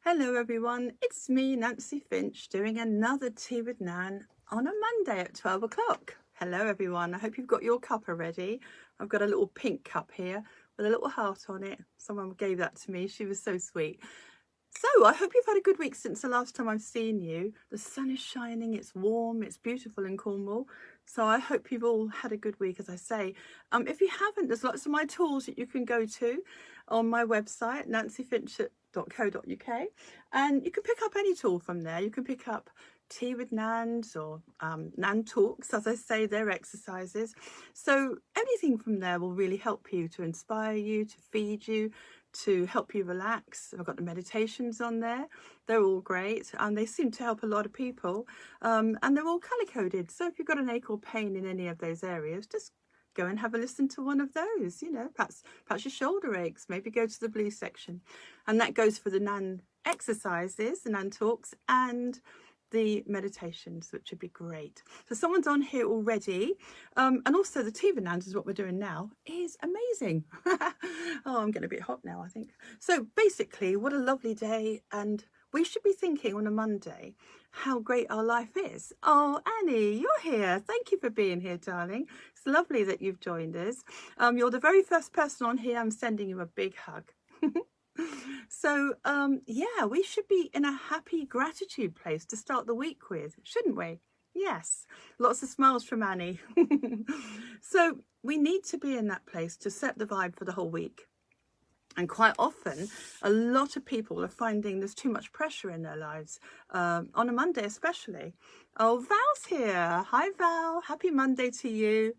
Hello everyone, it's me, Nancy Finch, doing another Tea with Nan on a Monday at 12 o'clock. Hello everyone, I hope you've got your cup already. I've got a little pink cup here with a little heart on it. Someone gave that to me, she was so sweet. So I hope you've had a good week since the last time I've seen you. The sun is shining, it's warm, it's beautiful in Cornwall. So I hope you've all had a good week, as I say. If you haven't, there's lots of my tools that you can go to on my website, nancyfinch.co.uk, and you can pick up any tool from there. You can pick up Tea with Nans or Nan Talks, as I say, they're exercises. So anything from there will really help you, to inspire you, to feed you, to help you relax. I've got the meditations on there. They're all great and they seem to help a lot of people, and they're all colour coded. So if you've got an ache or pain in any of those areas, just go and have a listen to one of those. You know, perhaps your shoulder aches, maybe go to the blue section. And that goes for the Nan exercises, the Nan Talks, and the meditations, which would be great. So someone's on here already, and also the Tea with Nans is what we're doing now, is amazing. Oh, I'm getting a bit hot now, I think. So basically, what a lovely day, and we should be thinking on a Monday how great our life is. Oh, Annie, you're here. Thank you for being here, darling. It's lovely that you've joined us. You're the very first person on here. I'm sending you a big hug. So yeah, we should be in a happy gratitude place to start the week with, shouldn't we? Yes, lots of smiles from Annie. So we need to be in that place to set the vibe for the whole week. And quite often, a lot of people are finding there's too much pressure in their lives, on a Monday especially. Oh, Val's here. Hi, Val. Happy Monday to you.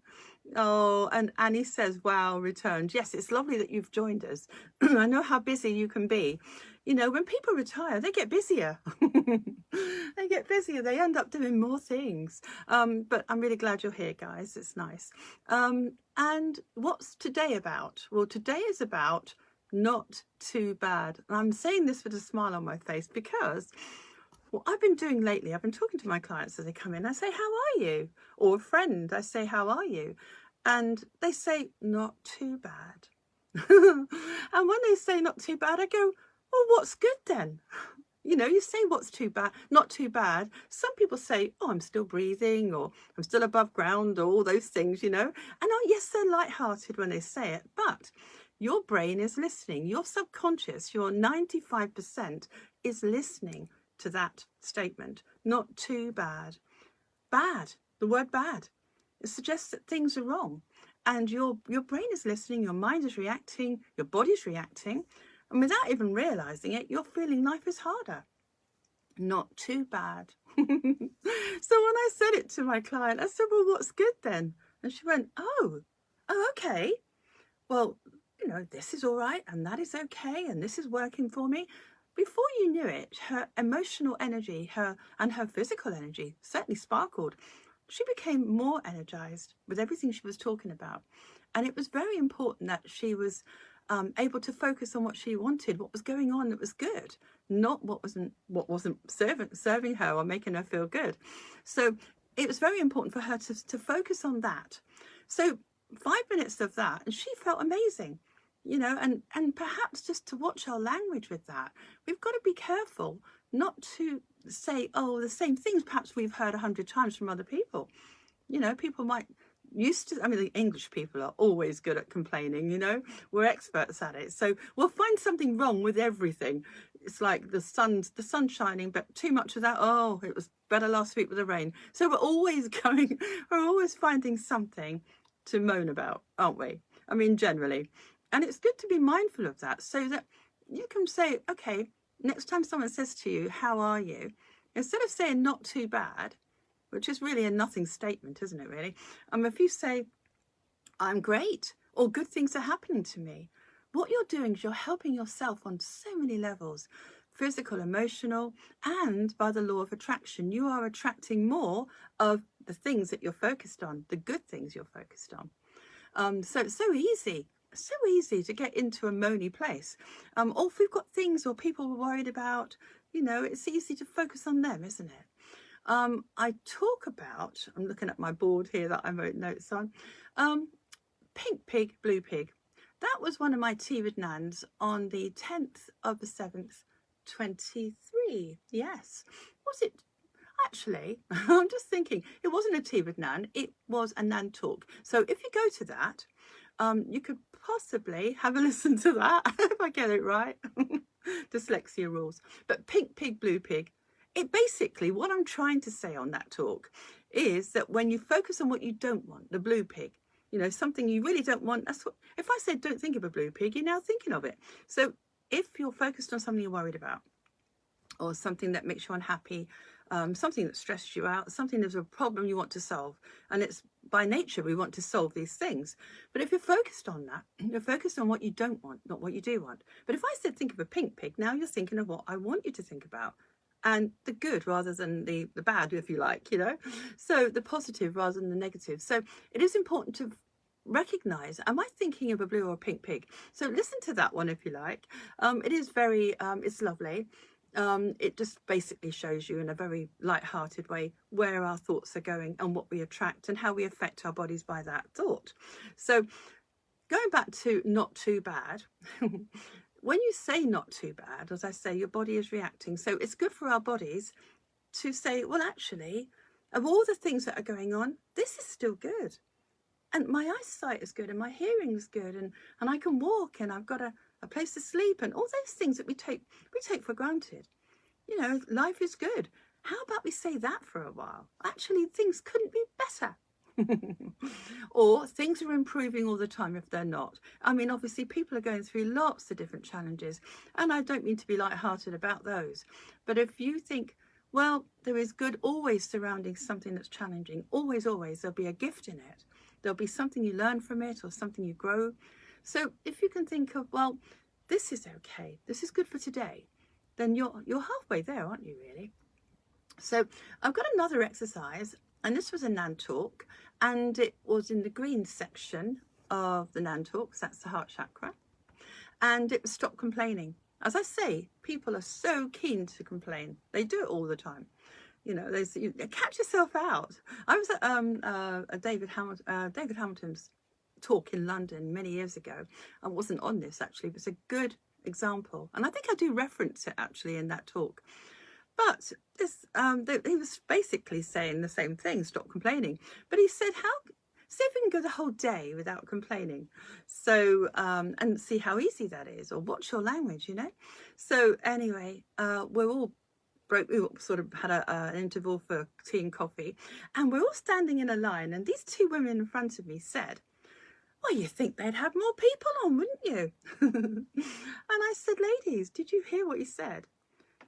Oh, and Annie says, wow, returned. Yes, it's lovely that you've joined us. I know how busy you can be. You know, when people retire, they get busier. They get busier. They end up doing more things. But I'm really glad you're here, guys. It's nice. And what's today about? Well, today is about not too bad. And I'm saying this with a smile on my face because what I've been doing lately, I've been talking to my clients as they come in. I say, how are you? Or a friend, I say, how are you? And they say, not too bad. And when they say not too bad, I go, well, what's good then? You know, you say what's too bad, not too bad. Some people say, oh, I'm still breathing, or I'm still above ground, or all those things, you know. And oh, yes, they're lighthearted when they say it, but your brain is listening. Your subconscious, your 95% is listening to that statement. Not too bad. Bad, the word bad. It suggests that things are wrong. And your brain is listening, your mind is reacting, your body's reacting. And without even realizing it, you're feeling life is harder. Not too bad. So when I said it to my client, I said, well, what's good then? And she went, oh, okay. Well, you know, this is all right and that is okay and this is working for me. Before you knew it, her emotional energy, her physical energy certainly sparkled. She became more energized with everything she was talking about. And it was very important that she was able to focus on what she wanted, what was going on that was good, not what wasn't serving her or making her feel good. So it was very important for her to focus on that. So 5 minutes of that, and she felt amazing, you know, and perhaps just to watch our language with that. We've got to be careful not to say, oh, the same things perhaps we've heard 100 times from other people. You know, people might I mean, the English people are always good at complaining, you know, we're experts at it. So we'll find something wrong with everything. It's like the sun's shining, but too much of that, oh, it was better last week with the rain. So we're always finding something to moan about, aren't we? I mean, generally. And it's good to be mindful of that so that you can say, okay, next time someone says to you, how are you? Instead of saying not too bad, which is really a nothing statement, isn't it, really? If you say, I'm great, or good things are happening to me, what you're doing is you're helping yourself on so many levels, physical, emotional, and by the law of attraction, you are attracting more of the things that you're focused on, the good things you're focused on. So it's so easy to get into a moany place. Or if we've got things or people we're worried about, you know, it's easy to focus on them, isn't it? I talk about, I'm looking at my board here that I wrote notes on, Pink Pig, Blue Pig. That was one of my Tea with Nans on the 10th of the 7th, 23. Yes. Was it? Actually, I'm just thinking, it wasn't a tea with Nan, it was a Nan talk. So if you go to that, you could possibly have a listen to that, if I get it right. Dyslexia rules. But Pink Pig, Blue Pig, it basically, what I'm trying to say on that talk is that when you focus on what you don't want, the blue pig, you know, something you really don't want, that's what, if I said don't think of a blue pig, you're now thinking of it. So if you're focused on something you're worried about, or something that makes you unhappy, something that stresses you out, something there's a problem you want to solve. And it's by nature, we want to solve these things. But if you're focused on that, you're focused on what you don't want, not what you do want. But if I said think of a pink pig, now you're thinking of what I want you to think about. And the good rather than the bad, if you like, you know. So the positive rather than the negative. So it is important to recognize, am I thinking of a blue or a pink pig? So listen to that one if you like. It is very, it's lovely. It just basically shows you in a very light-hearted way where our thoughts are going and what we attract and how we affect our bodies by that thought. So going back to not too bad, when you say not too bad, as I say, your body is reacting. So it's good for our bodies to say, well, actually, of all the things that are going on, this is still good. And my eyesight is good and my hearing is good and I can walk and I've got a place to sleep and all those things that we take for granted. You know, life is good. How about we say that for a while? Actually, things couldn't be better. Or things are improving all the time if they're not. I mean, obviously people are going through lots of different challenges and I don't mean to be light-hearted about those. But if you think, well, there is good always surrounding something that's challenging, always, there'll be a gift in it. There'll be something you learn from it or something you grow. So if you can think of, well, this is okay, this is good for today, then you're halfway there, aren't you, really? So I've got another exercise, and this was a Nan talk, and it was in the green section of the Nan talks, that's the heart chakra, and it was stop complaining. As I say, people are so keen to complain. They do it all the time. You know, you catch yourself out. I was at David Hamilton's talk in London many years ago. I wasn't on this actually, but it's a good example. And I think I do reference it actually in that talk. But this, he was basically saying the same thing, stop complaining. But he said, see if we can go the whole day without complaining. So, and see how easy that is, or watch your language, you know. So anyway, we sort of had an interval for tea and coffee, and we're all standing in a line, and these two women in front of me said, well, you think they'd have more people on, wouldn't you? And I said, ladies, did you hear what he said?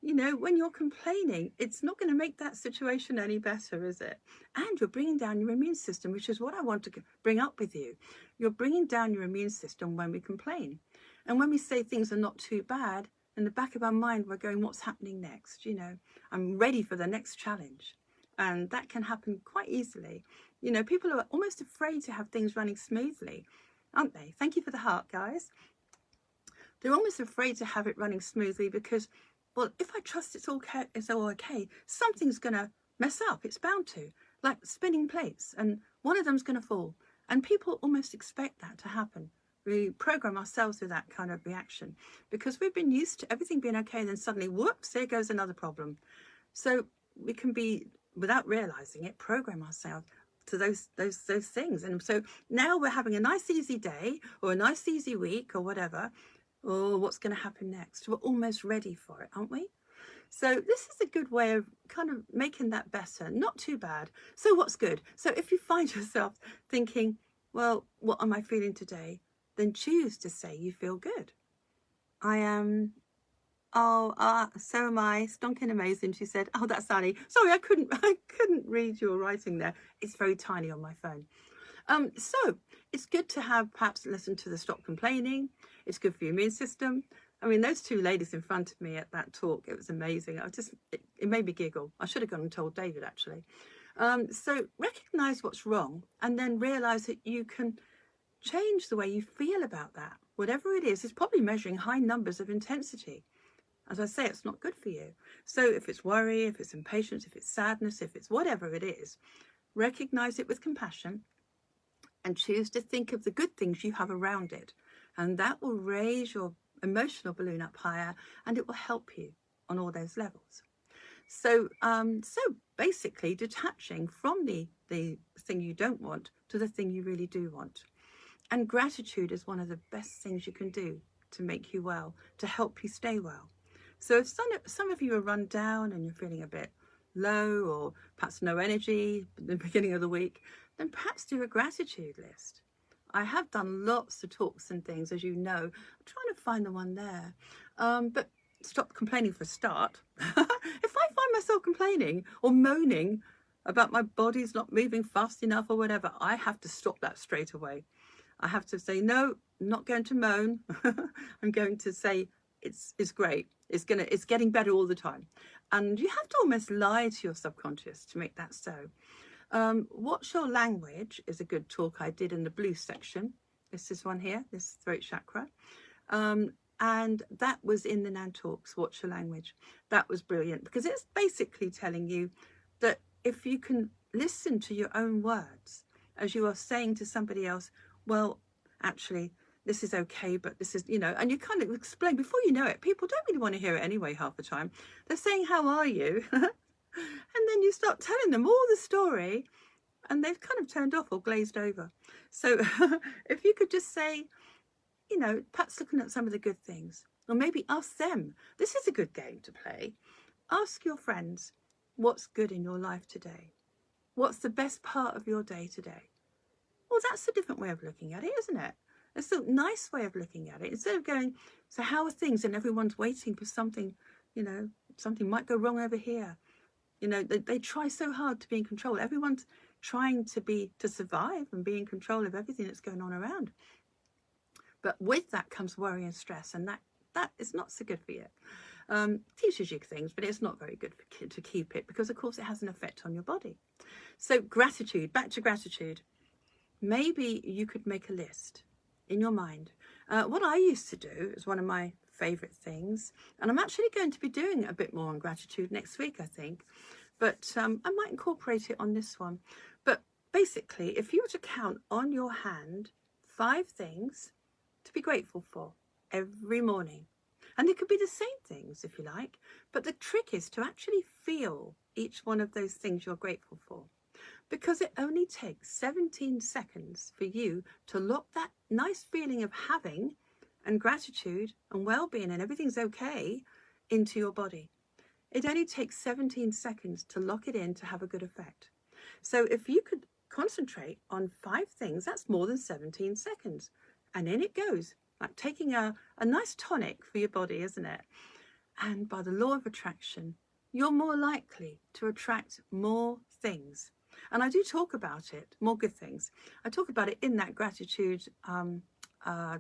You know, when you're complaining, it's not going to make that situation any better, is it? And you're bringing down your immune system, which is what I want to bring up with you. You're bringing down your immune system when we complain. And when we say things are not too bad, in the back of our mind, we're going, what's happening next? You know, I'm ready for the next challenge. And that can happen quite easily. You know, people are almost afraid to have things running smoothly, aren't they? Thank you for the heart, guys. They're almost afraid to have it running smoothly because, well, if I trust it's all okay, something's going to mess up. It's bound to, like spinning plates, and one of them's going to fall. And people almost expect that to happen. We program ourselves with that kind of reaction because we've been used to everything being okay, and then suddenly, whoops, there goes another problem. So we can be, without realizing it, program ourselves to those things. And so now we're having a nice easy day or a nice easy week or whatever. Oh, what's going to happen next? We're almost ready for it, aren't we? So this is a good way of kind of making that better. Not too bad. So what's good? So if you find yourself thinking, well, what am I feeling today? Then choose to say you feel good. I am, so am I, stonking amazing, she said. Oh, that's Annie. Sorry, I couldn't read your writing there. It's very tiny on my phone. So it's good to have perhaps listen to the stop complaining. It's good for your immune system. I mean, those two ladies in front of me at that talk, it was amazing. It made me giggle. I should have gone and told David actually. So recognize what's wrong and then realize that you can change the way you feel about that. Whatever it is, it's probably measuring high numbers of intensity. As I say, it's not good for you. So if it's worry, if it's impatience, if it's sadness, if it's whatever it is, recognize it with compassion and choose to think of the good things you have around it. And that will raise your emotional balloon up higher and it will help you. on all those levels. So so basically detaching from the thing you don't want to the thing you really do want. And gratitude is one of the best things you can do to make you well, to help you stay well. So if some of you are run down and you're feeling a bit low or perhaps no energy at the beginning of the week, then perhaps do a gratitude list. I have done lots of talks and things, as you know. I'm trying to find the one there. But stop complaining for a start. If I find myself complaining or moaning about my body's not moving fast enough or whatever, I have to stop that straight away. I have to say, no, I'm not going to moan. I'm going to say, it's great. It's getting better all the time. And you have to almost lie to your subconscious to make that so. What's your language is a good talk I did in the blue section. This is one here, this throat chakra. And that was in the Nan Talks, What's Your Language? That was brilliant because it's basically telling you that if you can listen to your own words as you are saying to somebody else, well, actually, this is okay, but this is, and you kind of explain before you know it. People don't really want to hear it anyway half the time. They're saying, how are you? And then you start telling them all the story and they've kind of turned off or glazed over. So if you could just say, perhaps looking at some of the good things, or maybe ask them. This is a good game to play. Ask your friends, what's good in your life today? What's the best part of your day today? Well, that's a different way of looking at it, isn't it? It's a nice way of looking at it. Instead of going, so how are things? And everyone's waiting for something, something might go wrong over here. They try so hard to be in control. Everyone's trying to survive and be in control of everything that's going on around. But with that comes worry and stress, and that is not so good for you. Teaches you things, but it's not very good to keep it because, of course, it has an effect on your body. So gratitude, back to gratitude. Maybe you could make a list in your mind. What I used to do is one of my favourite things, and I'm actually going to be doing a bit more on gratitude next week, I think, but I might incorporate it on this one. But basically, if you were to count on your hand 5 things to be grateful for every morning, and they could be the same things if you like, but the trick is to actually feel each one of those things you're grateful for, because it only takes 17 seconds for you to lock that nice feeling of having and gratitude and well-being and everything's okay into your body. It only takes 17 seconds to lock it in to have a good effect. So if you could concentrate on 5 things, that's more than 17 seconds. And in it goes, like taking a nice tonic for your body, isn't it? And by the law of attraction, you're more likely to attract more things. And I do talk about it, more good things. I talk about it in that gratitude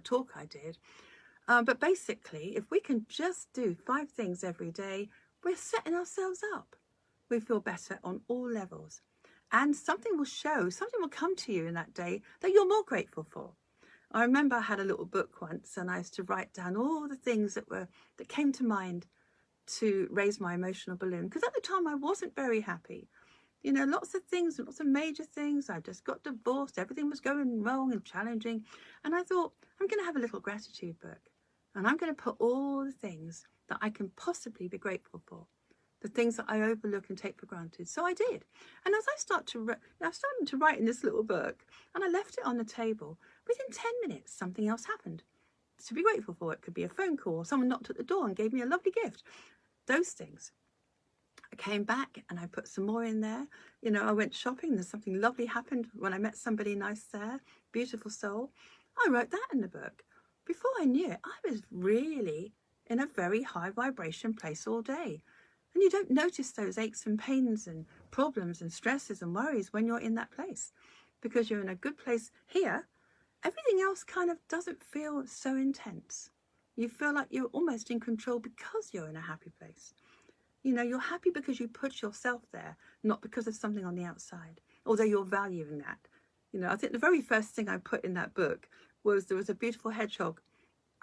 talk I did. But basically, if we can just do 5 things every day, we're setting ourselves up. We feel better on all levels. And something will come to you in that day that you're more grateful for. I remember I had a little book once and I used to write down all the things that came to mind to raise my emotional balloon. Because at the time I wasn't very happy. Lots of things, lots of major things. I just got divorced. Everything was going wrong and challenging. And I thought, I'm going to have a little gratitude book. And I'm going to put all the things that I can possibly be grateful for. The things that I overlook and take for granted. So I did. And as I started to write in this little book, and I left it on the table, within 10 minutes, something else happened to be grateful for. It could be a phone call, or someone knocked at the door and gave me a lovely gift. Those things. I came back and I put some more in there. I went shopping. There's something lovely happened when I met somebody nice there. Beautiful soul. I wrote that in the book. Before I knew it, I was really in a very high vibration place all day. And you don't notice those aches and pains and problems and stresses and worries when you're in that place. Because you're in a good place here, everything else kind of doesn't feel so intense. You feel like you're almost in control because you're in a happy place. You're happy because you put yourself there, not because of something on the outside, although you're valuing that. I think the very first thing I put in that book was there was a beautiful hedgehog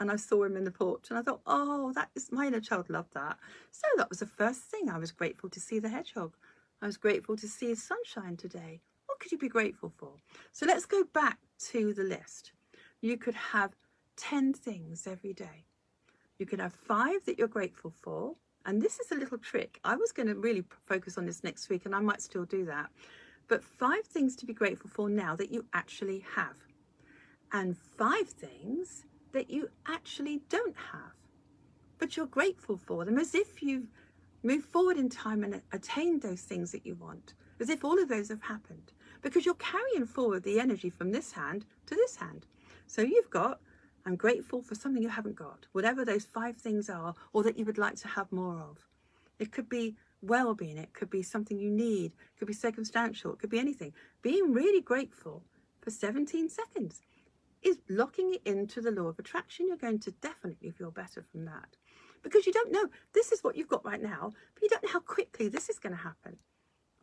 and I saw him in the porch and I thought, oh, that is, my inner child loved that. So that was the first thing. I was grateful to see the hedgehog. I was grateful to see sunshine today. What could you be grateful for? So let's go back to the list. You could have 10 things every day. You could have 5 that you're grateful for And this is a little trick. I was going to really focus on this next week, and I might still do that. But 5 things to be grateful for now that you actually have, and 5 things that you actually don't have, but you're grateful for them, as if you've moved forward in time and attained those things that you want, as if all of those have happened, because you're carrying forward the energy from this hand to this hand. So you've got, I'm grateful for something you haven't got, whatever those 5 things are, or that you would like to have more of. It could be well-being, it could be something you need, it could be circumstantial, it could be anything. Being really grateful for 17 seconds is locking it into the law of attraction. You're going to definitely feel better from that, because you don't know, this is what you've got right now, but you don't know how quickly this is going to happen.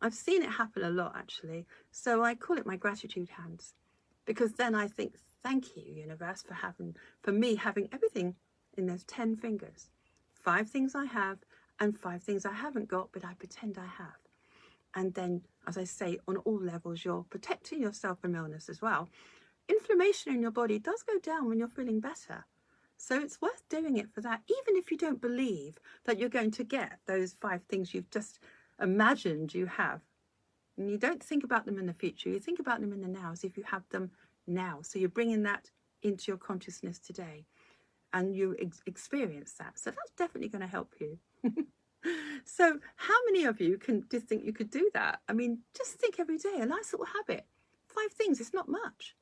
I've seen it happen a lot, actually. So I call it my gratitude hands, because then I think, thank you, universe, for me having everything in those 10 fingers. 5 things I have and 5 things I haven't got, but I pretend I have. And then, as I say, on all levels, you're protecting yourself from illness as well. Inflammation in your body does go down when you're feeling better. So it's worth doing it for that, even if you don't believe that you're going to get those 5 things you've just imagined you have. And you don't think about them in the future, you think about them in the now, as if you have them now. So you're bringing that into your consciousness today, and you experience that. So that's definitely going to help you. So how many of you just think you could do that? I mean, just think every day, a nice little habit. 5 things, it's not much.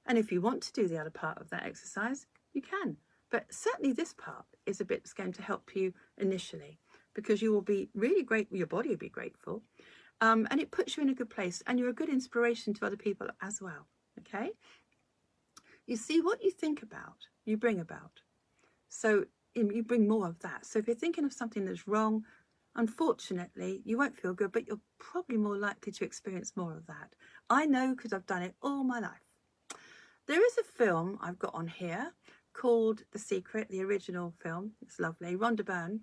And if you want to do the other part of that exercise, you can. But certainly this part is a bit that's going to help you initially, because you will be really grateful, your body will be grateful, and it puts you in a good place, and you're a good inspiration to other people as well, okay? You see, what you think about, you bring about. So you bring more of that. So if you're thinking of something that's wrong, unfortunately, you won't feel good, but you're probably more likely to experience more of that. I know, because I've done it all my life. There is a film I've got on here called The Secret, the original film. It's lovely. Rhonda Byrne.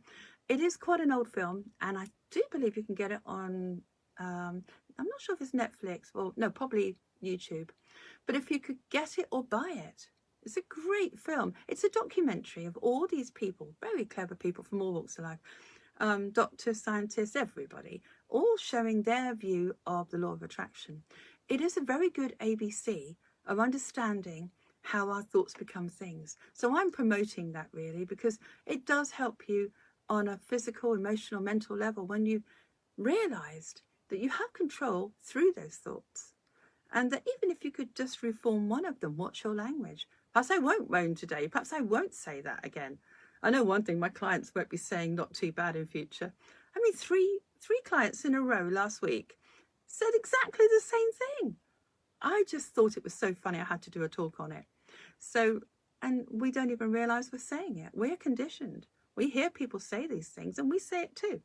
It is quite an old film, and I do believe you can get it on, I'm not sure if it's Netflix, or no, probably YouTube. But if you could get it or buy it, it's a great film. It's a documentary of all these people, very clever people from all walks of life, doctors, scientists, everybody, all showing their view of the law of attraction. It is a very good ABC of understanding how our thoughts become things. So I'm promoting that, really, because it does help you on a physical, emotional, mental level when you realized that you have control through those thoughts. And that even if you could just reform one of them, what's your language? Perhaps I won't moan today. Perhaps I won't say that again. I know one thing, my clients won't be saying not too bad in future. I mean, three clients in a row last week said exactly the same thing. I just thought it was so funny I had to do a talk on it. So, and we don't even realize we're saying it. We're conditioned. We hear people say these things and we say it too.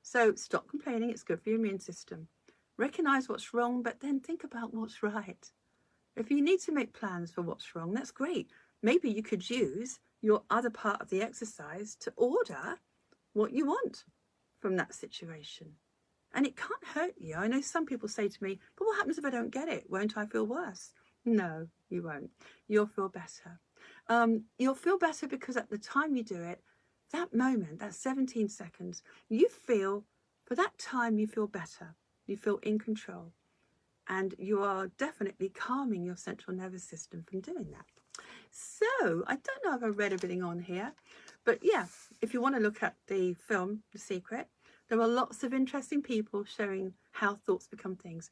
So stop complaining. It's good for your immune system. Recognize what's wrong, but then think about what's right. If you need to make plans for what's wrong, that's great. Maybe you could use your other part of the exercise to order what you want from that situation. And it can't hurt you. I know some people say to me, but what happens if I don't get it? Won't I feel worse? No, you won't. You'll feel better. You'll feel better because at the time you do it, that moment, that 17 seconds, you feel, for that time, you feel better. You feel in control. And you are definitely calming your central nervous system from doing that. So, I don't know if I've read everything on here, but yeah, if you want to look at the film, The Secret, there are lots of interesting people showing how thoughts become things.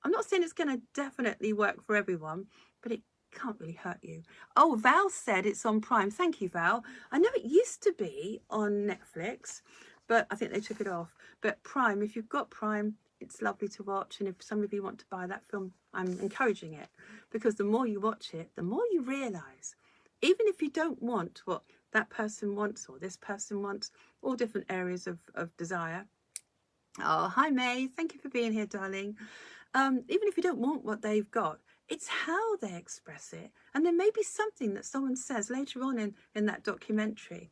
I'm not saying it's going to definitely work for everyone, but it can't really hurt you. Oh, Val said it's on Prime. Thank you, Val. I know it used to be on Netflix, but I think they took it off. But Prime, if you've got Prime, it's lovely to watch. And if some of you want to buy that film, I'm encouraging it, because the more you watch it, the more you realize, even if you don't want what that person wants or this person wants, all different areas of desire. Oh, hi May, thank you for being here, darling. Even if you don't want what they've got, it's how they express it. And there may be something that someone says later on in that documentary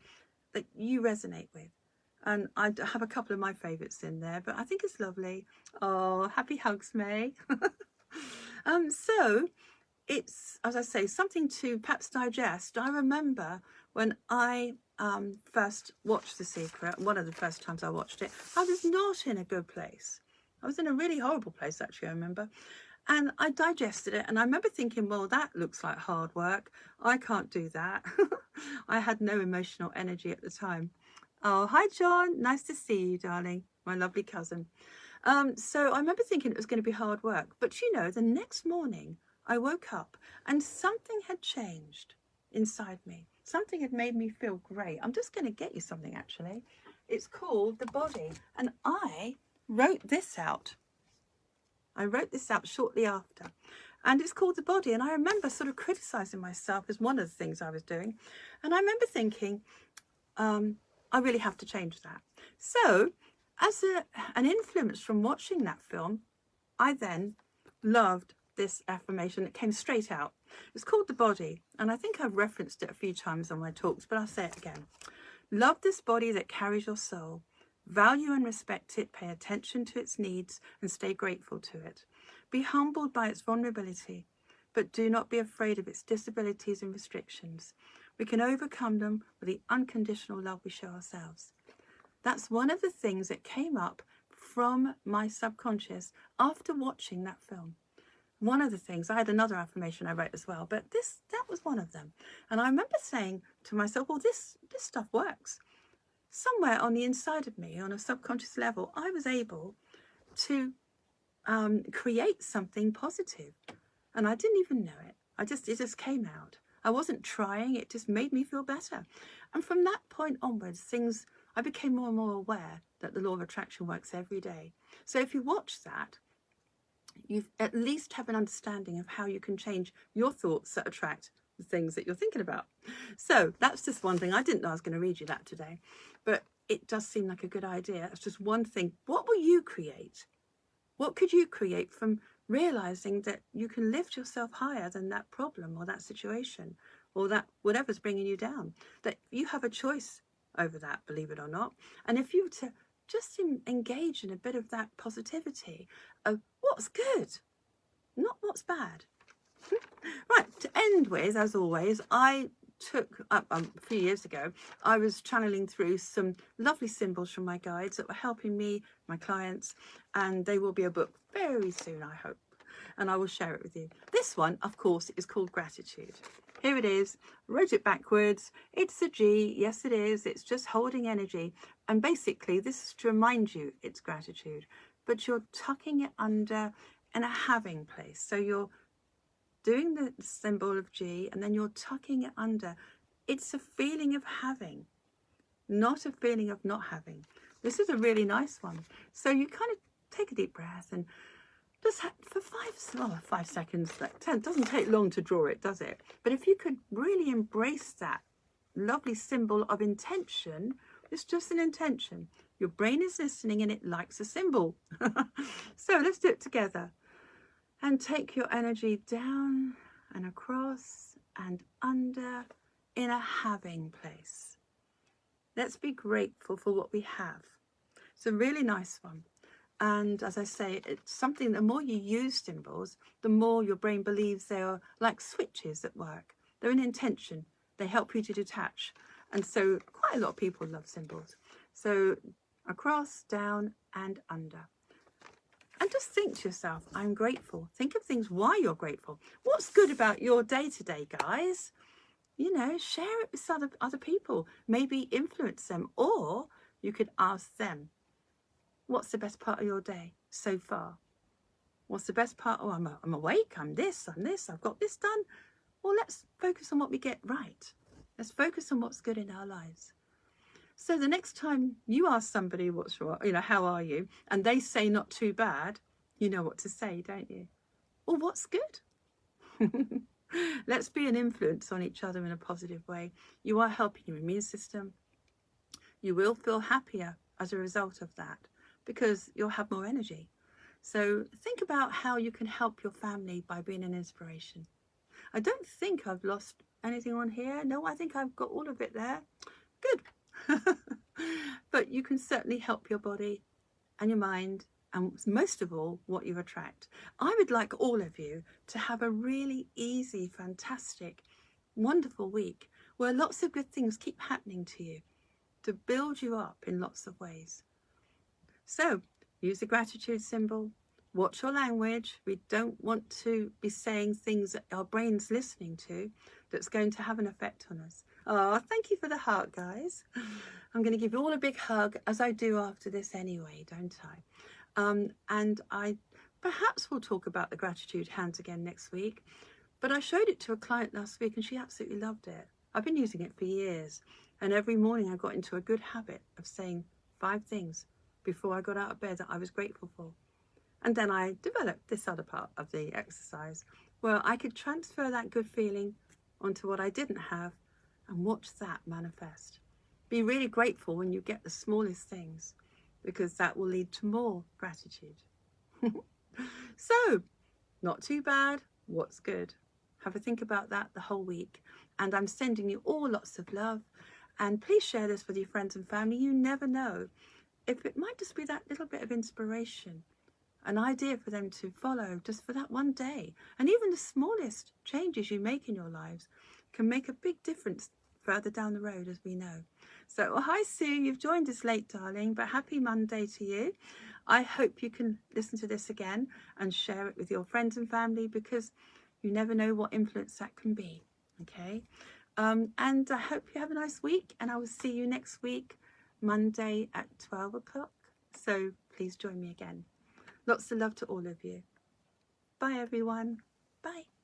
that you resonate with. And I have a couple of my favourites in there, but I think it's lovely. Oh, happy hugs, May. So it's, as I say, something to perhaps digest. I remember when I first watched The Secret, one of the first times I watched it, I was not in a good place. I was in a really horrible place, actually, I remember. And I digested it, and I remember thinking, well, that looks like hard work. I can't do that. I had no emotional energy at the time. Oh, hi, John. Nice to see you, darling. My lovely cousin. So I remember thinking it was going to be hard work. But, you know, the next morning I woke up and something had changed inside me. Something had made me feel great. I'm just going to get you something, actually. It's called The Body. And I wrote this out. I wrote this out shortly after. And it's called The Body. And I remember sort of criticizing myself as one of the things I was doing. And I remember thinking, I really have to change that. So as an influence from watching that film, I then loved this affirmation that came straight out. It's called The Body. And I think I've referenced it a few times on my talks, but I'll say it again. Love this body that carries your soul. Value and respect it, pay attention to its needs, and stay grateful to it. Be humbled by its vulnerability, but do not be afraid of its disabilities and restrictions. We can overcome them with the unconditional love we show ourselves. That's one of the things that came up from my subconscious after watching that film. One of the things, I had another affirmation I wrote as well, but that was one of them. And I remember saying to myself, well, this stuff works. Somewhere on the inside of me, on a subconscious level, I was able to create something positive. And I didn't even know it. It just came out. I wasn't trying, it just made me feel better. And from that point onwards, I became more and more aware that the law of attraction works every day. So if you watch that, you at least have an understanding of how you can change your thoughts that attract the things that you're thinking about. So that's just one thing. I didn't know I was going to read you that today, but it does seem like a good idea. It's just one thing. What will you create? What could you create from realizing that you can lift yourself higher than that problem or that situation or that whatever's bringing you down? That you have a choice over that, believe it or not. And if you were to just engage in a bit of that positivity of what's good, not what's bad. Right, to end with, as always, I took up a few years ago, I was channeling through some lovely symbols from my guides that were helping me, my clients, and they will be a book very soon, I hope, and I will share it with you. This one, of course, is called Gratitude. Here it is. Wrote it backwards. It's a G. Yes, it is. It's just holding energy. And basically, this is to remind you it's gratitude, but you're tucking it under in a having place. So you're doing the symbol of G and then you're tucking it under. It's a feeling of having, not a feeling of not having. This is a really nice one. So you kind of take a deep breath and just for 5 seconds, like 10, doesn't take long to draw it, does it? But if you could really embrace that lovely symbol of intention, it's just an intention. Your brain is listening and it likes a symbol. So let's do it together. And take your energy down and across and under in a having place. Let's be grateful for what we have. It's a really nice one. And as I say, it's something, the more you use symbols, the more your brain believes they are like switches that work. They're an intention. They help you to detach. And so quite a lot of people love symbols. So across, down and under. And just think to yourself, I'm grateful. Think of things why you're grateful. What's good about your day-to-day, guys? You know, share it with other people. Maybe influence them. Or you could ask them, what's the best part of your day so far? What's the best part? Oh, I'm awake. I'm this. I've got this done. Well, let's focus on what we get right. Let's focus on what's good in our lives. So the next time you ask somebody, how are you? And they say not too bad, you know what to say, don't you? Well, what's good? Let's be an influence on each other in a positive way. You are helping your immune system. You will feel happier as a result of that because you'll have more energy. So think about how you can help your family by being an inspiration. I don't think I've lost anything on here. No, I think I've got all of it there. Good. But you can certainly help your body and your mind, and most of all, what you attract. I would like all of you to have a really easy, fantastic, wonderful week where lots of good things keep happening to you to build you up in lots of ways. So use the gratitude symbol. Watch your language. We don't want to be saying things that our brain's listening to that's going to have an effect on us. Oh, thank you for the heart, guys. I'm going to give you all a big hug, as I do after this anyway, don't I? And I perhaps will talk about the gratitude hands again next week. But I showed it to a client last week and she absolutely loved it. I've been using it for years. And every morning I got into a good habit of saying 5 things before I got out of bed that I was grateful for. And then I developed this other part of the exercise where I could transfer that good feeling onto what I didn't have and watch that manifest. Be really grateful when you get the smallest things, because that will lead to more gratitude. So, not too bad, what's good? Have a think about that the whole week. And I'm sending you all lots of love. And please share this with your friends and family. You never know if it might just be that little bit of inspiration, an idea for them to follow just for that one day. And even the smallest changes you make in your lives can make a big difference further down the road, as we know. So, well, hi Sue, you've joined us late, darling, but happy Monday to you. I hope you can listen to this again and share it with your friends and family, because you never know what influence that can be. Okay, and I hope you have a nice week, and I will see you next week, Monday at 12 o'clock. So please join me again. Lots of love to all of you. Bye, everyone. Bye.